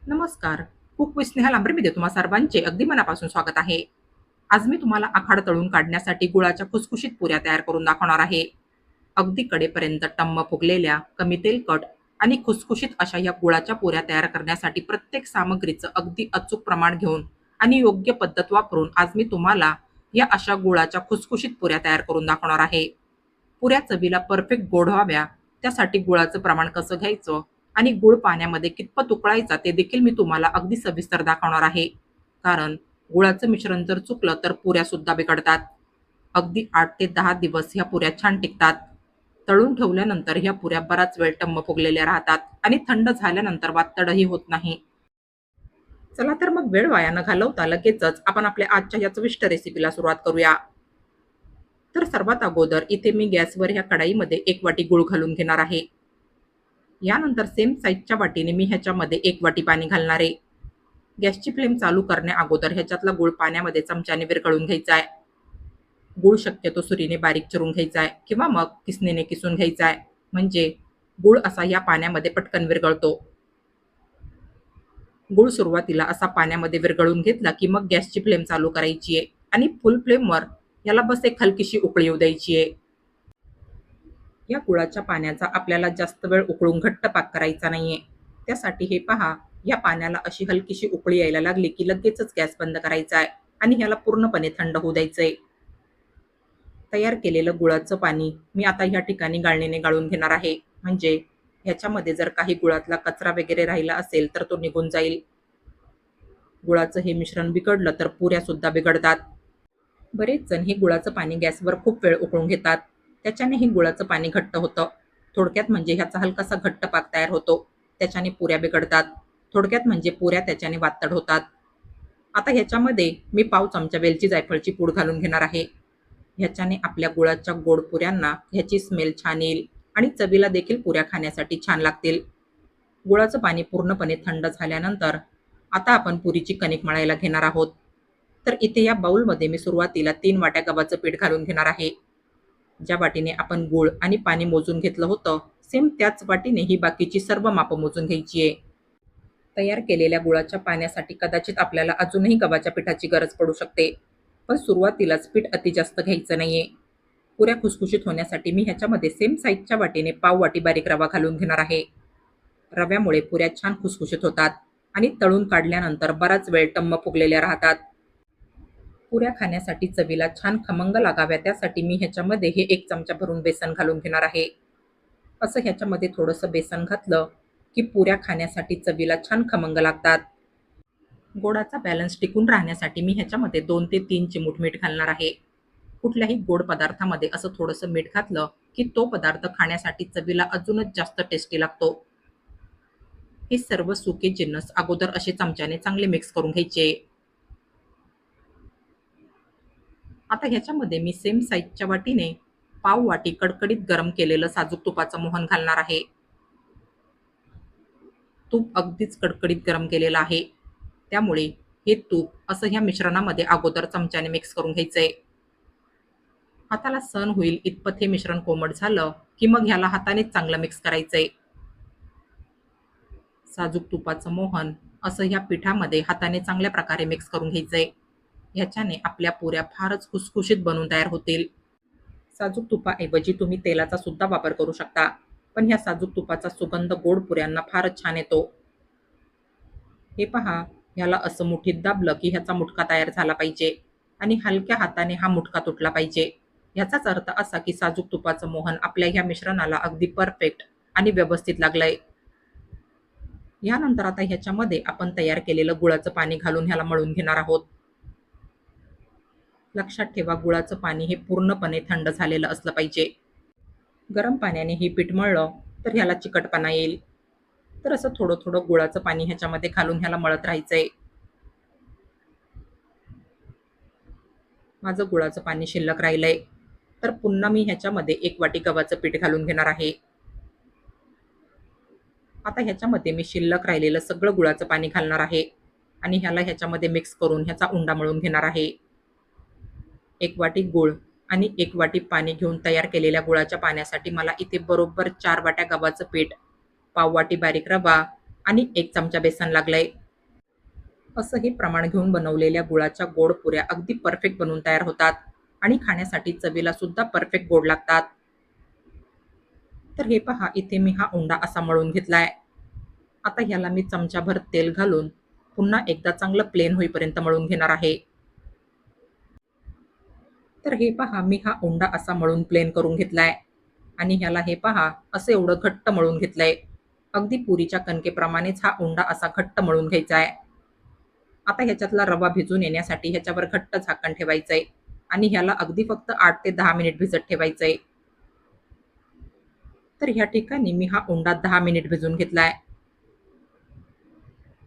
नमस्कार. Cook with Sneha लांबरेमध्ये तुम्हा सर्वांचे अगदी मनापासून स्वागत आहे. आज मी तुम्हाला आखाड तळून काढण्यासाठी गुळाच्या खुसखुशीत पुऱ्या तयार करून दाखवणार आहे. अगदी कडेपर्यंत टम्म फुगलेल्या, कमी तेलकट आणि खुसखुशीत अशा या गुळाच्या पुऱ्या तयार करण्यासाठी प्रत्येक सामग्रीचं अगदी अचूक प्रमाण घेऊन आणि योग्य पद्धत वापरून आज मी तुम्हाला या अशा गुळाच्या खुसखुशीत पुऱ्या तयार करून दाखवणार आहे. पुऱ्या चवीला परफेक्ट गोड व्हाव्या, त्यासाठी गुळाचं प्रमाण कसं घ्यायचं आणि गूळ पाण्यामध्ये कितपत उकळायचा ते देखील मी तुम्हाला अगदी सविस्तर दाखवणार आहे. कारण गुळाचं मिश्रण जर चुकलं तर पुऱ्या सुद्धा बिघडतात. अगदी 8 ते 10 दिवस ह्या पुऱ्या छान टिकतात. तळून ठेवल्यानंतर ह्या पुऱ्या बराच वेळ टम्म फुगलेल्या राहतात आणि थंड झाल्यानंतर वातडही होत नाही. चला तर मग वेळ वाया न घालवता लगेचच आपण आपल्या आजच्या या चविष्ट रेसिपीला सुरुवात करूया. तर सर्वात अगोदर इथे मी गॅसवर ह्या कढाईमध्ये 1 वाटी गूळ घालून घेणार आहे. यानंतर सेम साईजच्या वाटीने मी ह्याच्यामध्ये 1 वाटी पाणी घालणार आहे. गॅसची फ्लेम चालू करण्या अगोदर ह्याच्यातला गूळ पाण्यामध्ये चमच्याने विरघळून घ्यायचा आहे. गूळ शक्यतो सुरीने बारीक चिरून घ्यायचा आहे किंवा मग किसणीने किसून घ्यायचा आहे. म्हणजे गूळ असा या पाण्यामध्ये पटकन विरघळतो. गूळ सुरुवातीला असा पाण्यामध्ये विरघळून घेतला की मग गॅसची फ्लेम चालू करायची आहे आणि फुल फ्लेमवर याला बस एक हलकीशी उकळी येऊ द्यायची आहे. या गुळाच्या पाण्याचा आपल्याला जास्त वेळ उकळून घट्ट पाक करायचा नाहीये. त्यासाठी हे पहा, या पाण्याला अशी हलकीशी उकळी यायला लागली की लगेचच गॅस बंद करायचा आहे आणि ह्याला पूर्णपणे थंड होऊ द्यायचंय. तयार केलेलं गुळाचं पाणी मी आता ह्या ठिकाणी गाळणीने गाळून घेणार आहे. म्हणजे ह्याच्यामध्ये जर काही गुळातला कचरा वगैरे राहिला असेल तर तो निघून जाईल. गुळाचं हे मिश्रण बिघडलं तर पुऱ्या सुद्धा बिघडतात. बरेच जण हे गुळाचं पाणी गॅसवर खूप वेळ उकळून घेतात. त्याच्याने हे गुळाचं पाणी घट्ट होतं. थोडक्यात म्हणजे ह्याचा हलकासा घट्ट पाक तयार होतो. त्याच्याने पुऱ्या बिघडतात. थोडक्यात म्हणजे पुऱ्या त्याच्याने वातड होतात. आता ह्याच्यामध्ये मी पाव चमचा वेलची जायफळची पूड घालून घेणार आहे. ह्याच्याने आपल्या गुळाच्या गोड पुऱ्यांना ह्याची स्मेल छान येईल आणि चवीला देखील पुऱ्या खाण्यासाठी छान लागतील. गुळाचं पाणी पूर्णपणे थंड झाल्यानंतर आता आपण पुरीची कणिक मळायला घेणार आहोत. तर इथे या बाउलमध्ये मी सुरुवातीला 3 वाट्या गव्हाचं पीठ घालून घेणार आहे. ज्या वाटीने आपण गूळ आणि पाणी मोजून घेतलं होतं, सेम त्याच वाटीने ही बाकीची सर्व मापं मोजून घ्यायची आहे. तयार केलेल्या गुळाच्या पाण्यासाठी कदाचित आपल्याला अजूनही गव्हाच्या पिठाची गरज पडू शकते. पण सुरुवातीलाच पीठ अति जास्त घ्यायचं नाहीये. पुऱ्या खुसखुशीत होण्यासाठी मी ह्याच्यामध्ये सेम साईजच्या वाटीने पाव वाटी बारीक रवा घालून घेणार आहे. रव्यामुळे पुऱ्या छान खुसखुशीत होतात आणि तळून काढल्यानंतर बराच वेळ टम्म फुगलेल्या राहतात. पुऱ्या खाण्यासाठी चवीला छान खमंग लागाव्या त्यासाठी मी ह्याच्यामध्ये हे 1 चमचा भरून बेसन घालून घेणार आहे. असं ह्याच्यामध्ये थोडंसं बेसन घातलं की पुऱ्या खाण्यासाठी चवीला छान खमंग लागतात. गोडाचा बॅलन्स टिकून राहण्यासाठी मी ह्याच्यामध्ये 2 ते 3 चिमूट मीठ घालणार आहे. कुठल्याही गोड पदार्थामध्ये असं थोडंसं मीठ घातलं की तो पदार्थ खाण्यासाठी चवीला अजूनच जास्त टेस्टी लागतो. हे सर्व सुके जिन्नस अगोदर असे चमच्याने चांगले मिक्स करून घ्यायचे. आता ह्याच्यामध्ये मी सेम साईजच्या वाटीने पाव वाटी कडकडीत गरम केलेलं साजूक तुपाचं मोहन घालणार आहे. तूप अगदीच कडकडीत गरम केलेलं आहे. त्यामुळे हे तूप असं ह्या मिश्रणामध्ये अगोदर चमच्याने मिक्स करून घ्यायचंय. हाताला सहन होईल इतपत हे मिश्रण कोमट झालं की मग ह्याला हातानेच चांगलं मिक्स करायचंय. साजूक तुपाचं मोहन असं ह्या पिठामध्ये हाताने चांगल्या प्रकारे मिक्स करून घ्यायचंय. ह्याच्याने आपल्या पुऱ्या फारच खुसखुशीत बनून तयार होतील. साजूक तुपाऐवजी तुम्ही तेलाचा सुद्धा वापर करू शकता. पण ह्या साजूक तुपाचा सुगंध गोड पुऱ्यांना फारच छान येतो. हे पहा, ह्याला असं मुठीत दाबलं की ह्याचा मुटका तयार झाला पाहिजे आणि हलक्या हाताने हा मुटका तुटला पाहिजे. ह्याचाच अर्थ असा की साजूक तुपाचं मोहन आपल्या ह्या मिश्रणाला अगदी परफेक्ट आणि व्यवस्थित लागलंय. यानंतर आता ह्याच्यामध्ये आपण तयार केलेलं गुळाचं पाणी घालून ह्याला मळून घेणार आहोत. लक्षात ठेवा, गुळाचं पाणी हे पूर्णपणे थंड झालेलं असलं पाहिजे. गरम पाण्याने हे पीठ मळलं तर ह्याला चिकटपणा येईल. तर असं थोडं थोडं गुळाचं पाणी ह्याच्यामध्ये घालून ह्याला मळत राहायचंय. माझं गुळाचं पाणी शिल्लक राहिलंय. तर पुन्हा मी ह्याच्यामध्ये 1 वाटी गव्हाचं पीठ घालून घेणार आहे. आता ह्याच्यामध्ये मी शिल्लक राहिलेलं सगळं गुळाचं पाणी घालणार आहे आणि ह्याला ह्याच्यामध्ये मिक्स करून ह्याचा उंडा मळून घेणार आहे. 1 वाटी गूळ आणि 1 वाटी पाणी घेऊन तयार केलेल्या गुळाच्या पाण्यासाठी मला इथे बरोबर 4 वाट्या गव्हाचं पीठ, पाव वाटी बारीक रवा आणि 1 चमचा बेसन लागलंय. असं हे प्रमाण घेऊन बनवलेल्या गुळाच्या गोड पुऱ्या अगदी परफेक्ट बनवून तयार होतात आणि खाण्यासाठी चवीला सुद्धा परफेक्ट गोड लागतात. तर हे पहा, इथे मी हा उंडा असा मळून घेतलाय. आता ह्याला मी चमचाभर तेल घालून पुन्हा एकदा चांगलं प्लेन होईपर्यंत मळून घेणार आहे. तर हे पहा, मी हा उंडा असा मळून प्लेन करून घेतलाय आणि ह्याला हे पहा असं एवढं घट्ट मळून घेतलंय. अगदी पुरीच्या कणकेप्रमाणेच हा उंडा असा घट्ट मळून घ्यायचा आहे. आता ह्याच्यातला रवा भिजून येण्यासाठी ह्याच्यावर घट्ट झाकण ठेवायचंय आणि ह्याला अगदी फक्त 8 ते 10 मिनिट भिजत ठेवायचंय. तर ह्या ठिकाणी मी हा उंडा 10 मिनिट भिजून घेतलाय.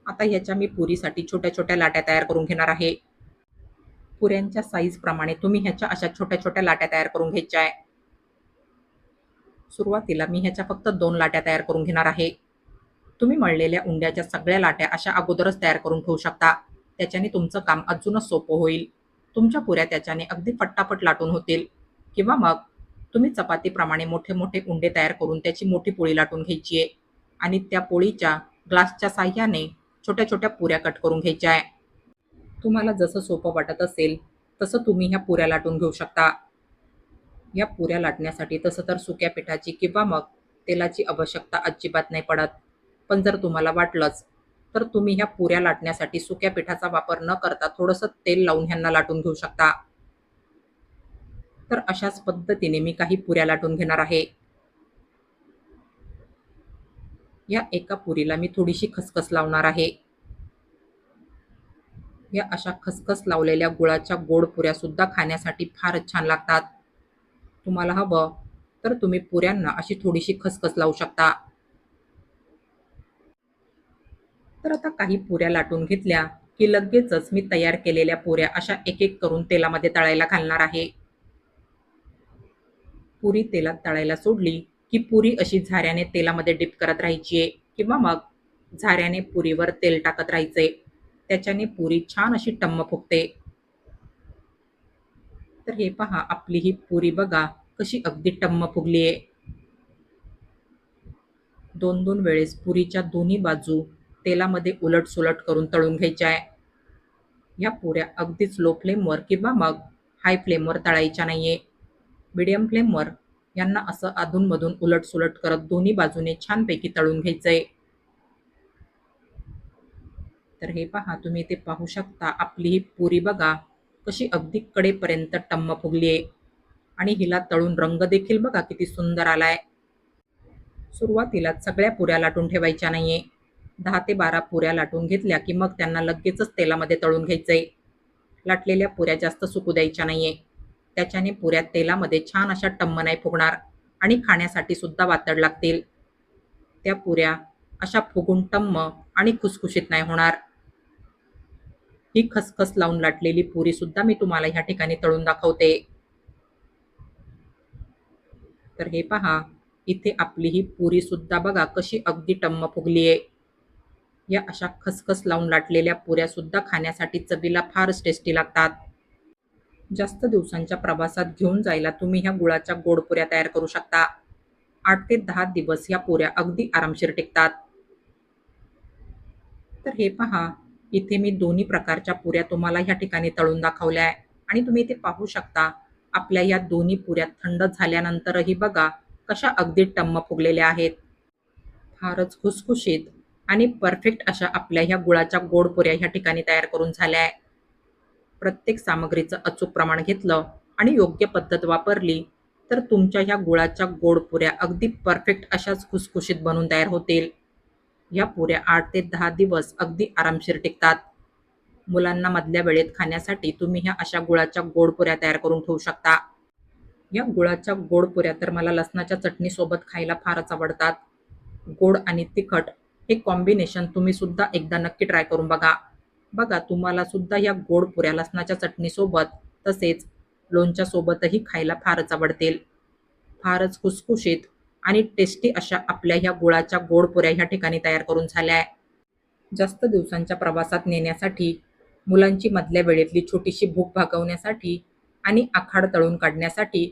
आता ह्याच्या मी पुरीसाठी छोट्या छोट्या लाट्या तयार करून घेणार आहे. पुऱ्यांच्या साईज प्रमाणे तुम्ही ह्याच्या अशा छोट्या छोट्या लाट्या तयार करून घ्यायच्या आहे. सुरुवातीला मी ह्याच्या फक्त 2 लाट्या तयार करून घेणार आहे. तुम्ही मळलेल्या उंड्याच्या सगळ्या लाट्या अशा अगोदरच तयार करून ठेवू शकता. त्याच्याने तुमचं काम अजूनच सोपं होईल. तुमच्या पुऱ्या त्याच्याने अगदी फटाफट लाटून होतील. किंवा मग तुम्ही चपातीप्रमाणे मोठे मोठे उंडे तयार करून त्याची मोठी पोळी लाटून घ्यायची आहे आणि त्या पोळीच्या ग्लासच्या साह्याने छोट्या छोट्या पुऱ्या कट करून घ्यायच्या आहे. तुम्हाला जसं सोपं वाटत असेल तसं तुम्ही ह्या पुऱ्या लाटून घेऊ शकता. या पुऱ्या लाटण्यासाठी तसं तर सुक्या पिठाची किंवा मग तेलाची आवश्यकता अजिबात नाही पडत. पण जर तुम्हाला वाटलंच तर तुम्ही ह्या पुऱ्या लाटण्यासाठी सुक्या पिठाचा वापर न करता थोडंसं तेल लावून ह्यांना लाटून घेऊ शकता. तर अशाच पद्धतीने मी काही पुऱ्या लाटून घेणार आहे. या एका पुरीला मी थोडीशी खसखस लावणार आहे. या अशा खसखस लावलेल्या गुळाच्या गोड पुऱ्या सुद्धा खाण्यासाठी फारच छान लागतात. तुम्हाला हवं तर तुम्ही पुऱ्यांना अशी थोडीशी खसखस लावू शकता. तर आता काही पुऱ्या लाटून घेतल्या की लगेचच मी तयार केलेल्या पुऱ्या अशा एक एक करून तेलामध्ये तळायला घालणार आहे. पुरी तेलात तळायला सोडली की पुरी अशी झाऱ्याने तेलामध्ये डिप करत राहायची आहे किंवा मग झाऱ्याने पुरीवर तेल टाकत राहायचंय. त्याच्याने पुरी छान अशी टम्म फुगते. तर हे पहा, आपली ही पुरी बघा कशी अगदी टम्म फुगली आहे. 2-2 वेळेस पुरीच्या दोन्ही बाजू तेलामध्ये उलट-सुलट करून तळून घ्यायच्या आहे. ह्या पुऱ्या अगदीच लो फ्लेमवर किंवा मग हाय फ्लेमवर तळायच्या नाहीये. मीडियम फ्लेमवर यांना असं अधूनमधून उलट-सुलट करत दोन्ही बाजूने छानपैकी तळून घ्यायचंय. तर हे पहा, तुम्ही इथे पाहू शकता आपली ही पुरी बघा कशी अगदी कडेपर्यंत टम्म फुगली आहे आणि हिला तळून रंग देखील बघा किती सुंदर आलाय. सुरुवातीला सगळ्या पुऱ्या लाटून ठेवायच्या नाहीये. 10 ते 12 पुऱ्या लाटून घेतल्या की मग त्यांना लगेचच तेलामध्ये तळून घ्यायचंय. लाटलेल्या पुऱ्या जास्त सुकू द्यायच्या नाहीये. त्याच्याने पुऱ्या तेलामध्ये छान अशा टम्म नाही फुगणार आणि खाण्यासाठी सुद्धा वातड लागतील. त्या पुऱ्या अशा फुगून टम्म आणि खुसखुशीत नाही होणार. ही खसखस लावून लाटलेली पुरी सुद्धा मी तुम्हाला ह्या ठिकाणी तळून दाखवते. तर हे पहा, इथे आपली ही पुरी सुद्धा बघा कशी अगदी टम्म फुगली आहे. या अशा खसखस लावून लाटलेल्या पुऱ्या सुद्धा खाण्यासाठी चवीला फारच टेस्टी लागतात. जास्त दिवसांच्या प्रवासात घेऊन जायला तुम्ही ह्या गुळाच्या गोड पुऱ्या तयार करू शकता. 8 ते 10 दिवस ह्या पुऱ्या अगदी आरामशीर टिकतात. तर हे पहा, इथे मी दोन्ही प्रकारच्या पुऱ्या तुम्हाला ह्या ठिकाणी तळून दाखवल्या आहे आणि तुम्ही इथे पाहू शकता आपल्या या दोन्ही पुऱ्या थंड झाल्यानंतरही बघा कशा अगदी टम्म फुगलेल्या आहेत. फारच खुसखुशीत आणि परफेक्ट अशा आपल्या ह्या गुळाच्या गोड पुऱ्या ह्या ठिकाणी तयार करून झाल्या आहे. प्रत्येक सामग्रीचं अचूक प्रमाण घेतलं आणि योग्य पद्धत वापरली तर तुमच्या ह्या गुळाच्या गोड पुऱ्या अगदी परफेक्ट अशाच खुसखुशीत बनून तयार होतील. या पुऱ्या 8 ते 10 दिवस अगदी आरामशीर टिकतात. मुलांना मधल्या वेळेत खाण्यासाठी तुम्ही ह्या अशा गुळाच्या गोड पुऱ्या तयार करून ठेवू शकता. या गुळाच्या गोड पुऱ्या तर मला लसणाच्या चटणीसोबत खायला फारच आवडतात. गोड आणि तिखट हे कॉम्बिनेशन तुम्ही सुद्धा एकदा नक्की ट्राय करून बघा. बघा, तुम्हाला सुद्धा या गोड पुऱ्या लसणाच्या चटणीसोबत तसेच लोणच्यासोबतही खायला फारच आवडतील. फारच खुसखुशीत आणि टेस्टी अशा आपल्या ह्या गुळाच्या गोड पुऱ्या ह्या ठिकाणी तयार करून झाल्या आहे. जास्त दिवसांच्या प्रवासात नेण्यासाठी, मुलांची मधल्या वेळेतली छोटीशी भूक भागवण्यासाठी आणि आखाड तळून काढण्यासाठी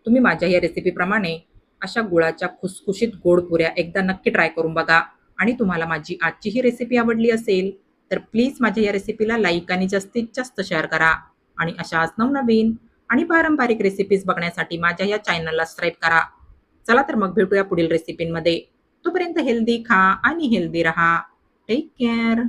तुम्ही माझ्या या रेसिपीप्रमाणे अशा गुळाच्या खुसखुशीत गोड पुऱ्या एकदा नक्की ट्राय करून बघा आणि तुम्हाला माझी आजची ही रेसिपी आवडली असेल तर प्लीज माझ्या या रेसिपीला लाईक आणि जास्तीत जास्त शेअर करा आणि अशाच नवनवीन आणि पारंपरिक रेसिपीज बघण्यासाठी माझ्या या चॅनलला सबस्क्राईब करा. चला तर मग भेटूया पुढील रेसिपींमध्ये. तोपर्यंत हेल्दी खा आणि हेल्दी रहा. Take care.